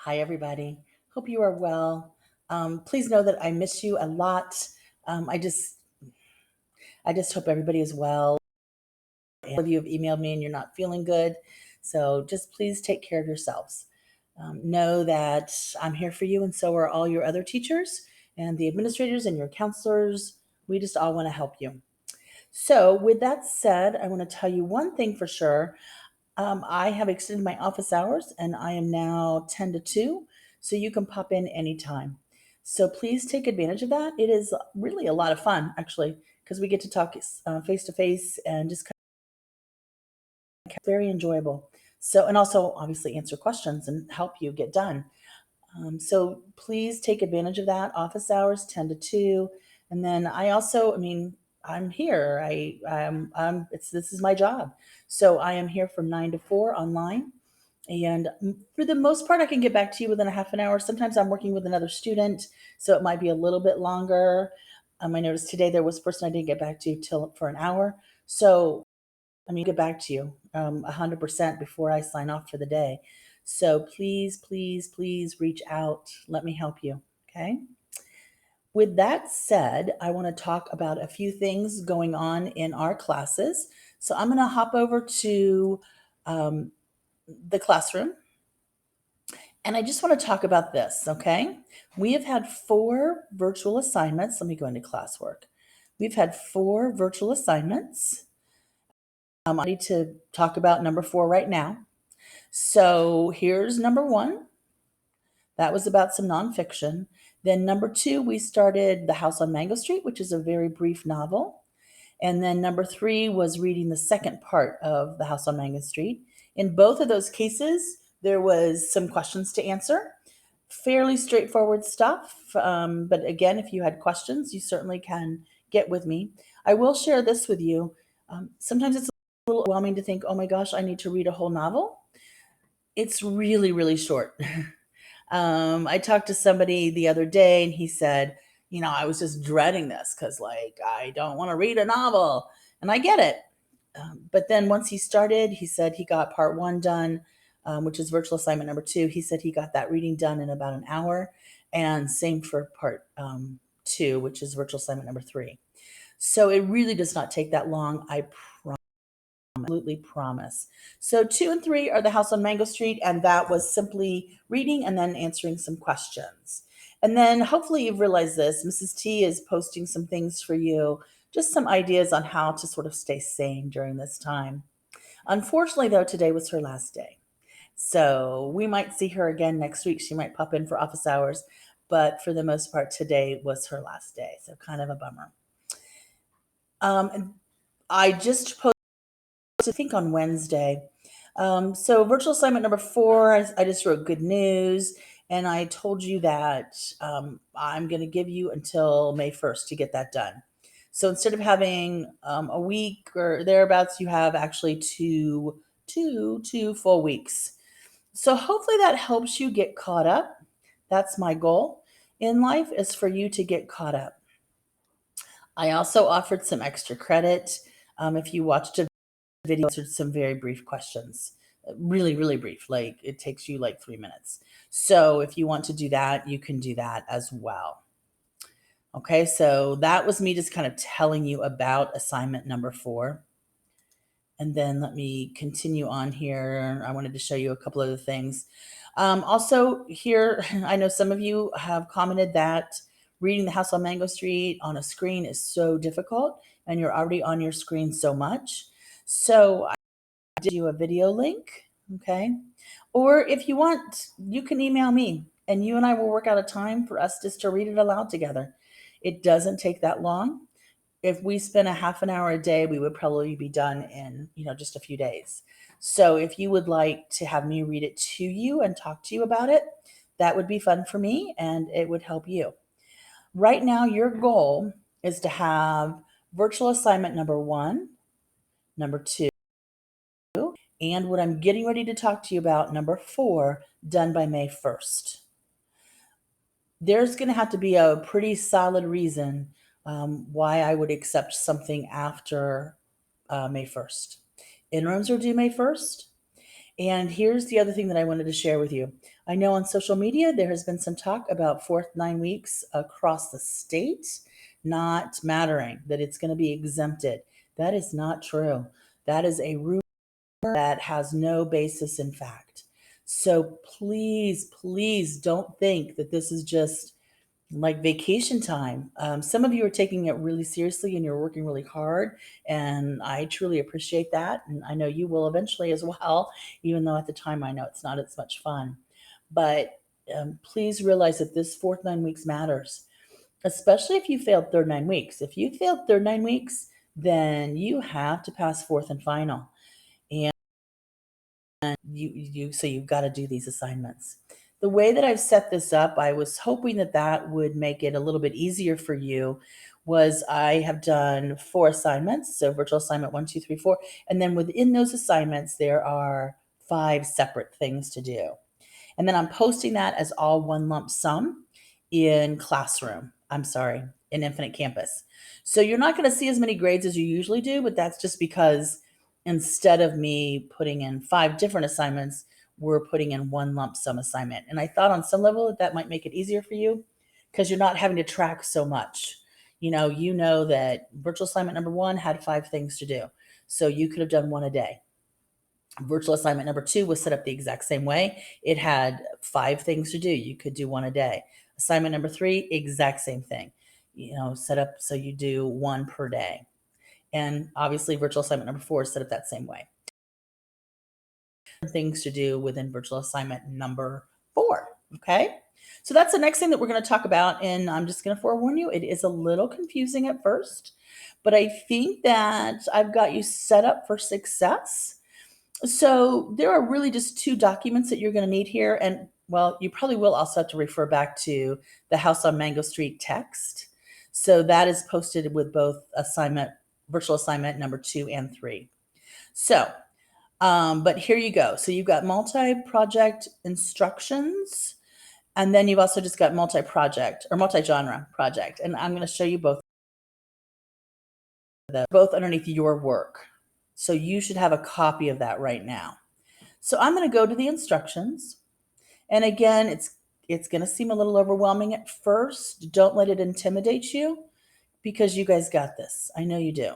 Hi, everybody. Hope you are well. Please know that I miss you a lot. Um, I just, I just hope everybody is well. All of you have emailed me and you're not feeling good, so just please take care of yourselves. Know that I'm here for you, and so are all your other teachers and the administrators and your counselors. We just all want to help you. So, with that said, I want to tell you one thing for sure. I have extended my office hours and I am now 10 to 2, so you can pop in anytime. So please take advantage of that. It is really a lot of fun, actually, because we get to talk face to face and just very enjoyable. So, and also obviously answer questions and help you get done. So please take advantage of that. Office hours 10 to 2. And then I'm here. This is my job. So I am here from 9 to 4 online. And for the most part, I can get back to you within a half an hour. Sometimes I'm working with another student, so it might be a little bit longer. I noticed today there was a person I didn't get back to till for an hour. So get back to you 100% before I sign off for the day. So please, please, please reach out. Let me help you. Okay. With that said, I want to talk about a few things going on in our classes. So I'm going to hop over to um, the classroom and I just want to talk about this. Okay. We have had 4 virtual assignments. Let me go into classwork. We've had 4 virtual assignments. I'm ready to talk about number 4 right now. So here's number 1. That was about some nonfiction. Then number 2, we started The House on Mango Street, which is a very brief novel. And then number 3 was reading the second part of The House on Mango Street. In both of those cases, there was some questions to answer. Fairly straightforward stuff. But again, if you had questions, you certainly can get with me. I will share this with you. Sometimes it's a little overwhelming to think, oh my gosh, I need to read a whole novel. It's really, really short. I talked to somebody the other day and he said, I was just dreading this because, like, I don't want to read a novel. And I get it. But then once he started, he said he got part 1 done, which is virtual assignment number 2. He said he got that reading done in about an hour. And same for part 2, which is virtual assignment number 3. So it really does not take that long. I absolutely promise. So 2 and 3 are The House on Mango Street, and that was simply reading and then answering some questions. And then hopefully you've realized this. Mrs. T is posting some things for you, just some ideas on how to sort of stay sane during this time. Unfortunately, though, today was her last day. So we might see her again next week. She might pop in for office hours, but for the most part, today was her last day. So kind of a bummer. I just posted, I think, on Wednesday. So virtual assignment number 4, I just wrote good news, and I told you that I'm going to give you until May 1st to get that done. So instead of having a week or thereabouts, you have actually two full weeks. So hopefully that helps you get caught up. That's my goal in life, is for you to get caught up. I also offered some extra credit. If you watched a video, answered some very brief questions. Really, really brief. Like it takes you like 3 minutes. So if you want to do that, you can do that as well. Okay, so that was me just kind of telling you about assignment number 4. And then let me continue on here. I wanted to show you a couple other things. Also, here, I know some of you have commented that reading The House on Mango Street on a screen is so difficult, and you're already on your screen so much. So I did you a video link, okay? Or if you want, you can email me, and you and I will work out a time for us just to read it aloud together. It doesn't take that long. If we spent a half an hour a day, we would probably be done in, just a few days. So if you would like to have me read it to you and talk to you about it, that would be fun for me and it would help you. Right now, your goal is to have virtual assignment number 1, number 2, and what I'm getting ready to talk to you about, number 4, done by May 1st. There's going to have to be a pretty solid reason why I would accept something after May 1st. Interims are due May 1st. And here's the other thing that I wanted to share with you. I know on social media there has been some talk about fourth 9 weeks across the state not mattering, that it's going to be exempted. That is not true. That is a rumor that has no basis in fact. So please, please don't think that this is just like vacation time. Some of you are taking it really seriously and you're working really hard, and I truly appreciate that. And I know you will eventually as well, even though at the time I know it's not as much fun. But please realize that this fourth 9 weeks matters, especially if you failed third 9 weeks. If you failed third 9 weeks, then you have to pass fourth and final. And so you've got to do these assignments. The way that I've set this up, I was hoping that that would make it a little bit easier for you. Was I have done 4 assignments, so virtual assignment 1, 2, 3, 4, and then within those assignments there are 5 separate things to do. And then I'm posting that as all one lump sum in Classroom. I'm sorry, in Infinite Campus. So you're not going to see as many grades as you usually do, but that's just because instead of me putting in 5 different assignments, we're putting in one lump sum assignment. And I thought on some level that might make it easier for you because you're not having to track so much. You know that virtual assignment number 1 had 5 things to do. So you could have done 1 a day. Virtual assignment number 2 was set up the exact same way. It had 5 things to do. You could do 1 a day. Assignment number 3, exact same thing. Set up so you do 1 per day. And obviously virtual assignment number 4 is set up that same way. Things to do within virtual assignment number 4. Okay. So that's the next thing that we're going to talk about. And I'm just going to forewarn you, it is a little confusing at first, but I think that I've got you set up for success. So there are really just 2 documents that you're going to need here. And well, you probably will also have to refer back to the House on Mango Street text. So that is posted with both virtual assignment number 2 and 3. So, but here you go. So you've got multi-project instructions, and then you've also just got multi-project or multi-genre project. And I'm going to show you both underneath your work. So you should have a copy of that right now. So I'm going to go to the instructions. And again, it's going to seem a little overwhelming at first. Don't let it intimidate you because you guys got this. I know you do.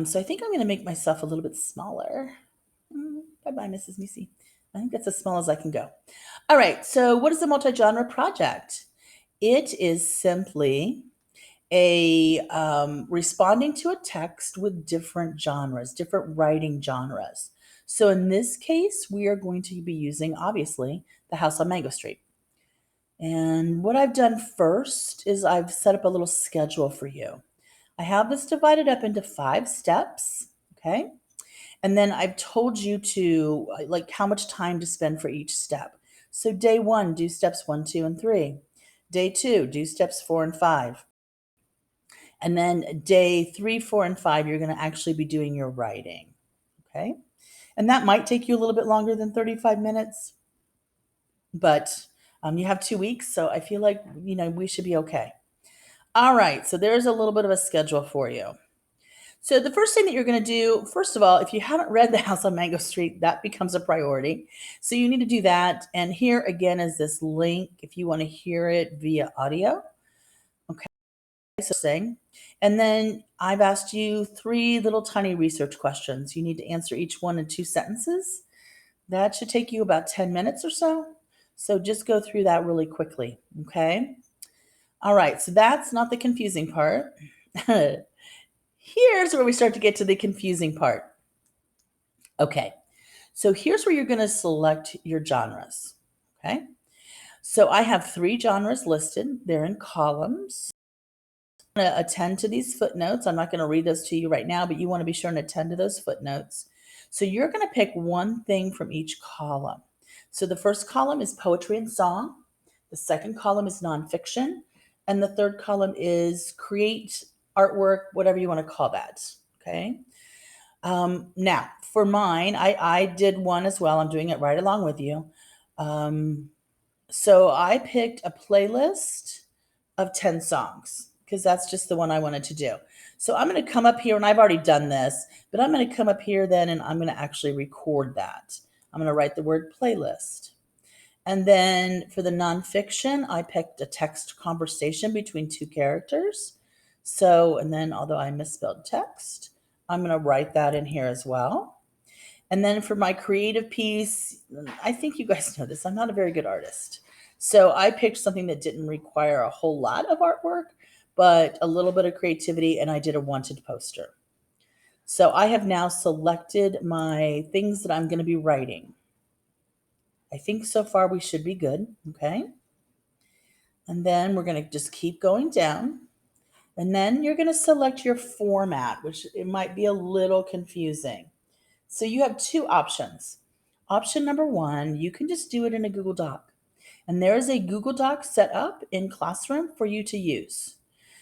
So I think I'm going to make myself a little bit smaller. Bye-bye, Mrs. Missy. I think that's as small as I can go. All right. So what is a multi-genre project? It is simply responding to a text with different genres, different writing genres. So in this case, we are going to be using, obviously, the House on Mango Street. And what I've done first is I've set up a little schedule for you. I have this divided up into 5 steps, okay? And then I've told you to, like, how much time to spend for each step. So day 1, do steps 1, 2, and 3. Day 2, do steps 4 and 5. And then day 3, 4, and 5, you're going to actually be doing your writing, okay? And that might take you a little bit longer than 35 minutes, but you have 2 weeks, so I feel like, we should be okay. All right, so there's a little bit of a schedule for you. So the first thing that you're going to do, first of all, if you haven't read The House on Mango Street, that becomes a priority. So you need to do that. And here again is this link if you want to hear it via audio. Okay, so saying. And then I've asked you 3 little tiny research questions. You need to answer each one in 2 sentences. That should take you about 10 minutes or so. So just go through that really quickly, okay? All right, so that's not the confusing part. Here's where we start to get to the confusing part. Okay, so here's where you're going to select your genres, okay? So I have 3 genres listed. They're in columns. I'm going to attend to these footnotes. I'm not going to read those to you right now, but you want to be sure and attend to those footnotes. So you're going to pick one thing from each column. So the first column is poetry and song. The second column is nonfiction. And the third column is create artwork, whatever you want to call that, okay? Now, for mine, I did one as well. I'm doing it right along with you. So I picked a playlist of 10 songs because that's just the one I wanted to do. So I'm going to come up here, and I've already done this, but I'm going to come up here then and I'm going to actually record that. I'm going to write the word playlist. And then for the nonfiction, I picked a text conversation between two characters. So, and then although I misspelled text, I'm going to write that in here as well. And then for my creative piece, I think you guys know this, I'm not a very good artist. So I picked something that didn't require a whole lot of artwork, but a little bit of creativity, and I did a wanted poster. So I have now selected my things that I'm going to be writing. I think so far we should be good. Okay. And then we're going to just keep going down. And then you're going to select your format, which it might be a little confusing. So you have two options. Option number one, you can just do it in a Google Doc. And there is a Google Doc set up in Classroom for you to use.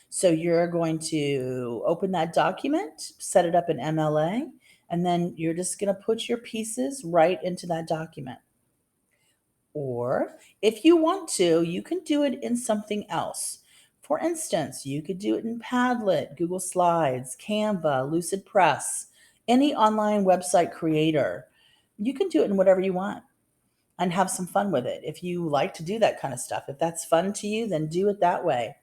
So you're going to open that document, set it up in MLA, and then you're just going to put your pieces right into that document. Or if you want to, you can do it in something else. For instance, you could do it in Padlet, Google Slides, Canva, Lucid Press, any online website creator. You can do it in whatever you want and have some fun with it. If you like to do that kind of stuff, if that's fun to you, then do it that way.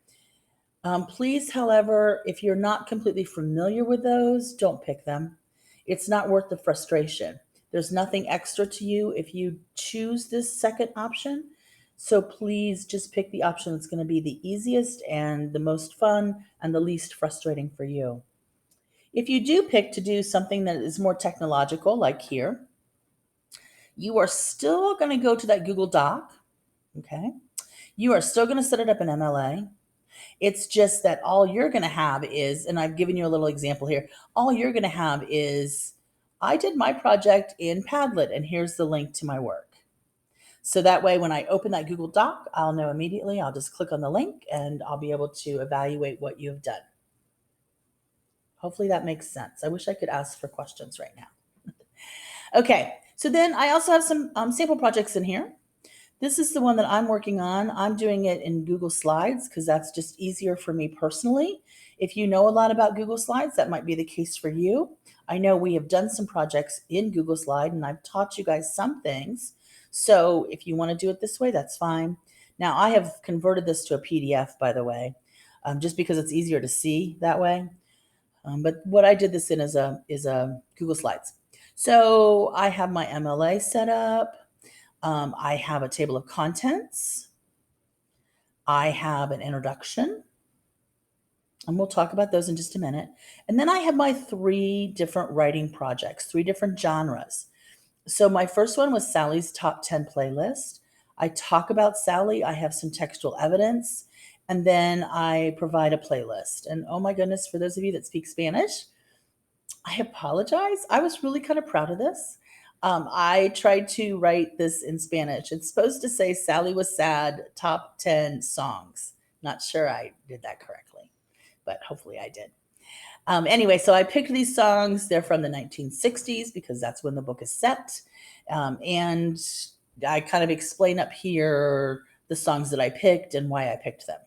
Please, however, if you're not completely familiar with those, don't pick them. It's not worth the frustration. There's nothing extra to you if you choose this second option. So please just pick the option that's going to be the easiest and the most fun and the least frustrating for you. If you do pick to do something that is more technological, like here, you are still going to go to that Google Doc. Okay. You are still going to set it up in MLA. It's just that all you're going to have is, and I've given you a little example here, all you're going to have is, I did my project in Padlet, and here's the link to my work. So that way, when I open that Google Doc, I'll know immediately. I'll just click on the link and I'll be able to evaluate what you've done. Hopefully that makes sense. I wish I could ask for questions right now. Okay, so then I also have some sample projects in here. This is the one that I'm working on. I'm doing it in Google Slides because that's just easier for me personally. If you know a lot about Google Slides, that might be the case for you. I know we have done some projects in Google Slide and I've taught you guys some things. So if you want to do it this way, that's fine. Now I have converted this to a PDF, by the way, just because it's easier to see that way. But what I did this in is a Google Slides. So I have my MLA set up. I have a table of contents. I have an introduction. And we'll talk about those in just a minute. And then I have my 3 different writing projects, 3 different genres. So my first one was Sally's Top 10 Playlist. I talk about Sally. I have some textual evidence. And then I provide a playlist. And oh my goodness, for those of you that speak Spanish, I apologize. I was really kind of proud of this. I tried to write this in Spanish. It's supposed to say Sally was sad, top 10 songs. Not sure I did that correctly, but hopefully I did. Anyway, so I picked these songs. They're from the 1960s because that's when the book is set. And I kind of explain up here the songs that I picked and why I picked them.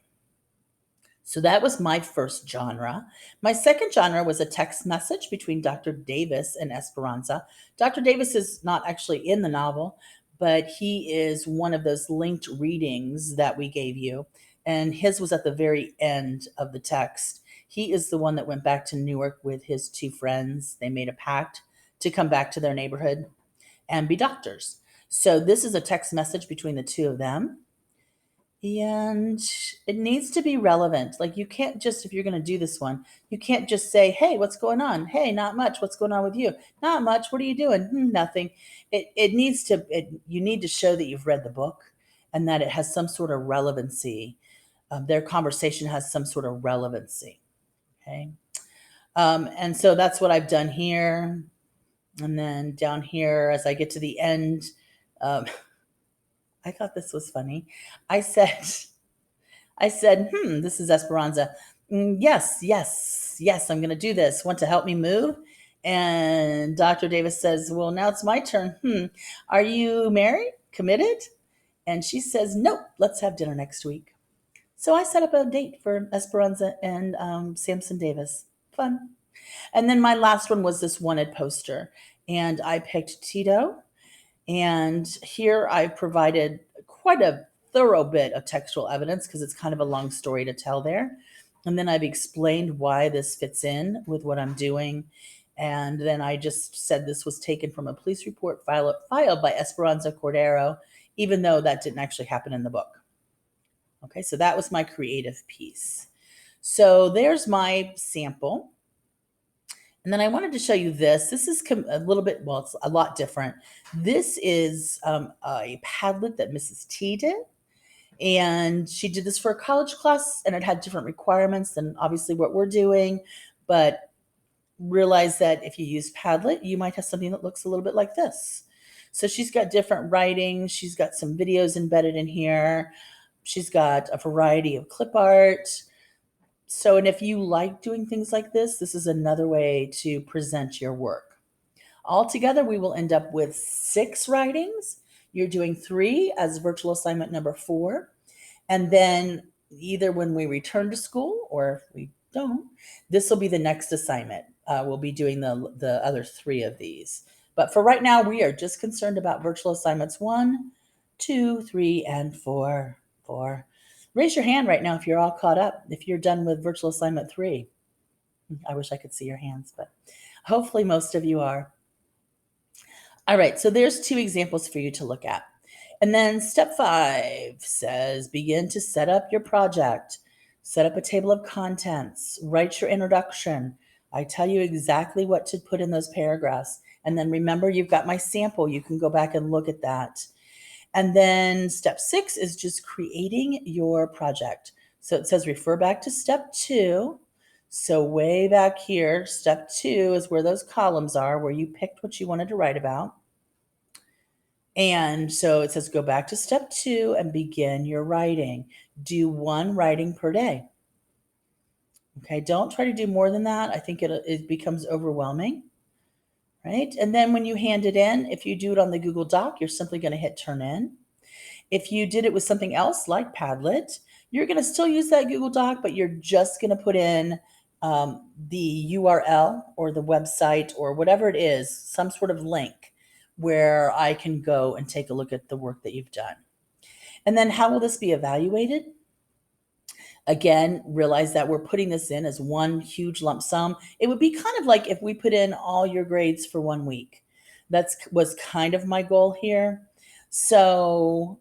So that was my first genre. My second genre was a text message between Dr. Davis and Esperanza. Dr. Davis is not actually in the novel, but he is one of those linked readings that we gave you. And his was at the very end of the text. He is the one that went back to Newark with his 2 friends. They made a pact to come back to their neighborhood and be doctors. So this is a text message between the 2 of them. And it needs to be relevant. Like you can't just, if you're going to do this one, you can't just say, hey, what's going on? Hey, not much. What's going on with you? Not much. What are you doing? Nothing. It needs to, you need to show that you've read the book and that it has some sort of relevancy. Their conversation has some sort of relevancy. Okay. And so that's what I've done here. And then down here, as I get to the end, I thought this was funny. I said, this is Esperanza. Yes, yes, yes, I'm going to do this. Want to help me move? And Dr. Davis says, well, now it's my turn. Are you married? Committed? And she says, nope, let's have dinner next week. So I set up a date for Esperanza and Samson Davis. Fun. And then my last one was this wanted poster. And I picked Tito. And here I've provided quite a thorough bit of textual evidence because it's kind of a long story to tell there. And then I've explained why this fits in with what I'm doing. And then I just said this was taken from a police report filed by Esperanza Cordero, even though that didn't actually happen in the book. Okay, so that was my creative piece. So there's my sample. And then I wanted to show you this. This is a little bit, well, it's a lot different. This is a Padlet that Mrs. T did. And she did this for a college class, and it had different requirements than obviously what we're doing. But realize that if you use Padlet, you might have something that looks a little bit like this. So she's got different writing. She's got some videos embedded in here. She's got a variety of clip art. So, and if you like doing things like this is another way to present your work. Altogether, we will end up with 6 writings. You're doing 3 as virtual assignment number 4. And then either when we return to school or if we don't, this will be the next assignment. We'll be doing the other 3 of these. But for right now, we are just concerned about virtual assignments 1, 2, 3, and 4. Raise your hand right now if you're all caught up, if you're done with virtual assignment 3. I wish I could see your hands, but hopefully most of you are. All right, so there's 2 examples for you to look at. And then step 5 says, begin to set up your project. Set up a table of contents. Write your introduction. I tell you exactly what to put in those paragraphs. And then remember, you've got my sample. You can go back and look at that. And then step 6 is just creating your project. So it says refer back to step 2. So way back here, step 2 is where those columns are, where you picked what you wanted to write about. And so it says go back to step 2 and begin your writing. Do 1 writing per day. Okay, don't try to do more than that. I think it becomes overwhelming, right? And then when you hand it in, if you do it on the Google Doc, you're simply going to hit turn in. If you did it with something else like Padlet, you're going to still use that Google Doc, but you're just going to put in the URL or the website or whatever it is, some sort of link where I can go and take a look at the work that you've done. And then how will this be evaluated? Again, realize that we're putting this in as one huge lump sum. It would be kind of like if we put in all your grades for 1 week. That was kind of my goal here. So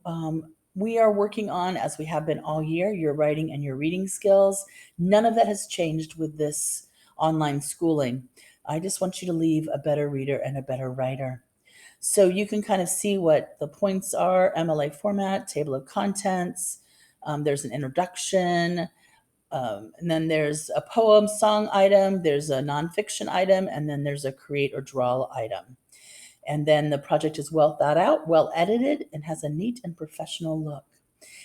we are working on, as we have been all year, your writing and your reading skills. None of that has changed with this online schooling. I just want you to leave a better reader and a better writer. So you can kind of see what the points are: MLA format, table of contents. There's an introduction. And then there's a poem song item. There's a nonfiction item. And then there's a create or draw item. And then the project is well thought out, well edited, and has a neat and professional look.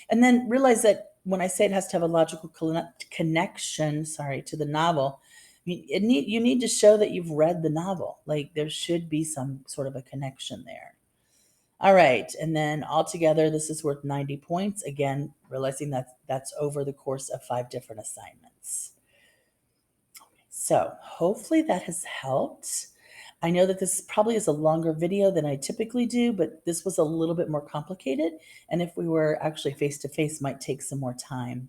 And then realize that when I say it has to have a logical connection, to the novel, you need to show that you've read the novel. Like there should be some sort of a connection there. All right, and then altogether, this is worth 90 points. Again, realizing that that's over the course of 5 different assignments. So hopefully that has helped. I know that this probably is a longer video than I typically do, but this was a little bit more complicated. And if we were actually face-to-face, might take some more time.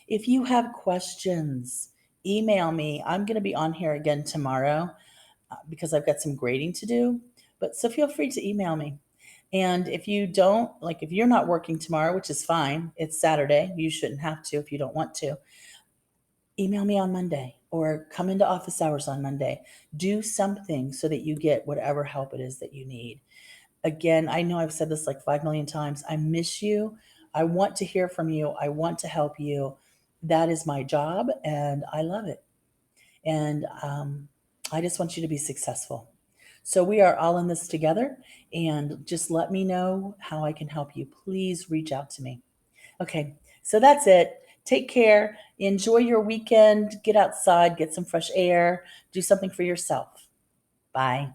If you have questions, email me. I'm going to be on here again tomorrow because I've got some grading to do. But so feel free to email me. And if you don't, like if you're not working tomorrow, which is fine, it's Saturday, you shouldn't have to if you don't want to, email me on Monday or come into office hours on Monday. Do something so that you get whatever help it is that you need. Again, I know I've said this like 5 million times. I miss you. I want to hear from you. I want to help you. That is my job and I love it. And I just want you to be successful. So we are all in this together, and just let me know how I can help you. Please reach out to me. Okay, so that's it. Take care. Enjoy your weekend. Get outside, get some fresh air, do something for yourself. Bye.